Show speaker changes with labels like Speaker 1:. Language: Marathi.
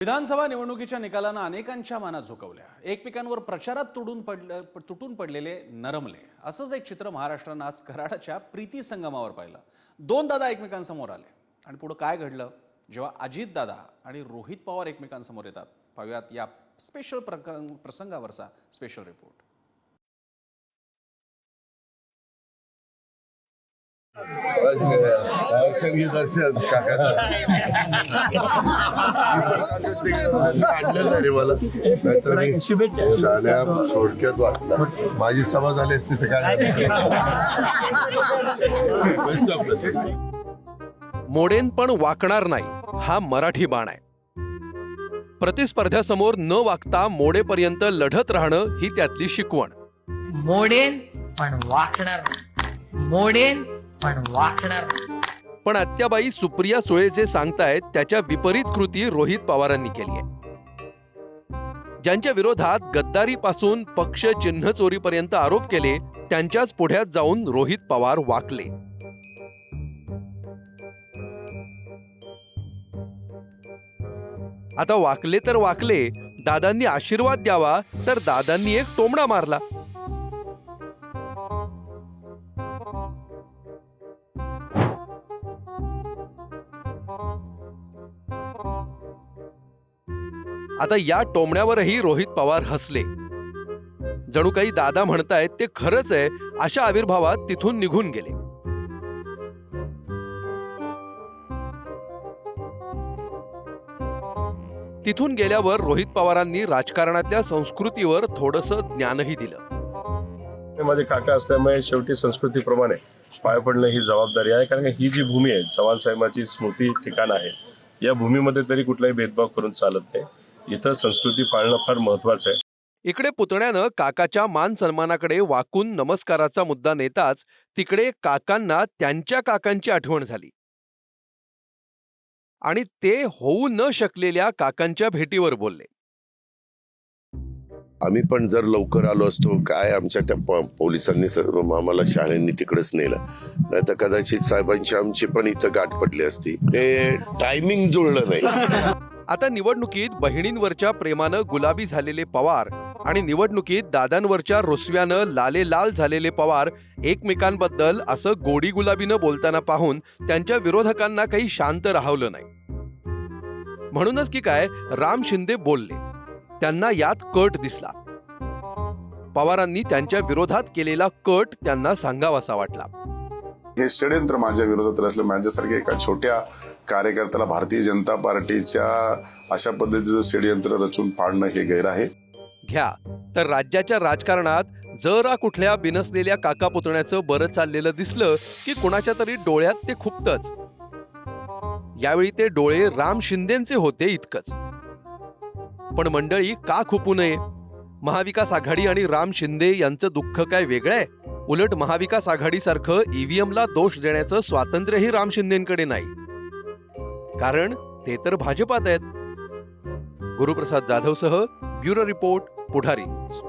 Speaker 1: विधानसभा निवडणुकीच्या निकालानं अनेकांच्या मनात झुकवल्या. एकमेकांवर प्रचारात तुटून पडलेले नरमले. असंच एक चित्र महाराष्ट्रानं आज कराडाच्या प्रीती संगमावर पाहिलं. दोन दादा एकमेकांसमोर आले आणि पुढे काय घडलं जेव्हा अजित दादा आणि रोहित पवार एकमेकांसमोर येतात, पाहूयात या स्पेशल प्रसंगावरचा स्पेशल रिपोर्ट.
Speaker 2: दर्शन काकाचं मला थोडक्यात वाचला. माझी सभा झाली असती तर काय.
Speaker 3: मोडेन पण वाकणार नाही हा मराठी बाण आहे. प्रतिस्पर्ध्यासमोर न वाकता मोडेपर्यंत लढत राहणं ही त्यातली शिकवण.
Speaker 4: मोडेन पण वाकणार नाही, मोडेन पण वाकणार नाही.
Speaker 3: पण आत्याबाई सुप्रिया सुळे जे सांगतायत त्याच्या विपरीत कृती रोहित पवारांनी केली आहे. ज्यांच्या विरोधात गद्दारीपासून पक्ष चिन्ह चोरीपर्यंत आरोप केले त्यांच्याच पुढ्यात जाऊन रोहित पवार वाकले. आता वाकले तर वाकले, दादांनी आशीर्वाद द्यावा तर दादांनी एक टोमणा मारला. आता या टोमण्यावरही रोहित पवार हसले. जणू काही दादा म्हणतायत ते खरंच आहे अशा आविर्भावात तिथून निघून गेले. तिथून गेल्यावर रोहित पवारांनी राजकारणातल्या संस्कृतीवर थोडंसं ज्ञानही दिलं.
Speaker 5: माझे काका असल्यामुळे शेवटी संस्कृतीप्रमाणे पाय पडणं ही जबाबदारी आहे. कारण ही जी भूमी आहे, चव्हाण साहेबांची स्मृती ठिकाण आहे, या भूमीमध्ये तरी कुठलाही भेदभाव करून चालत नाही. इथं संस्कृती पाळणं फार महत्वाचं आहे.
Speaker 3: इकडे पुतण्यानं काकाच्या मान सन्मानाकडे वाकून नमस्काराचा मुद्दा नेताच तिकडे काकांना त्यांच्या काकांची आठवण झाली आणि ते होऊ न शकलेल्या काकांच्या भेटीवर बोलले.
Speaker 2: आम्ही पण जर लवकर आलो असतो काय, आमच्या त्या पोलिसांनी सर्व आम्हाला शाळेंनी तिकडेच नेलं, नाही तर कदाचित साहेबांची आमची पण इथं गाठ पडली असती. ते टायमिंग जुळलं नाही.
Speaker 3: आता निवडणुकीत बहिणींवरच्या प्रेमानं गुलाबी झालेले पवार आणि निवडणुकीत दादांवरच्या रुसव्यानं लालेलाल झालेले पवार एकमेकांबद्दल असं गोडी गुलाबीनं बोलताना पाहून त्यांच्या विरोधकांना काही शांत राहवलं नाही. म्हणूनच की काय राम शिंदे बोलले. त्यांना यात कट दिसला. पवारांनी त्यांच्या विरोधात केलेला कट त्यांना सांगावासा वाटला.
Speaker 6: हे षड्यंत्र माझ्या विरोधात असलं, माझ्यासारख्या एका छोट्या कार्यकर्त्याला भारतीय जनता पार्टीच्या अशा पद्धतीचं षड्यंत्र रचून पाडणं हे गैर आहे.
Speaker 3: घ्या तर राज्याच्या राजकारणात जरा कुठल्या बिनसलेल्या काका पुतण्याचं बरं चाललेलं दिसलं की कुणाच्या तरी डोळ्यात ते खुपतच. यावेळी ते डोळे राम शिंदेचे होते इतकंच. पण मंडळी का खुपू नये? महाविकास आघाडी आणि राम शिंदे यांचं दुःख काय वेगळं आहे? उलट महाविकास आघाडीसारखं ईव्हीएमला दोष देण्याचं स्वातंत्र्यही राम शिंदेकडे नाही, कारण ते तर भाजपात आहेत. गुरुप्रसाद जाधवसह ब्युरो रिपोर्ट, पुढारी न्यूज.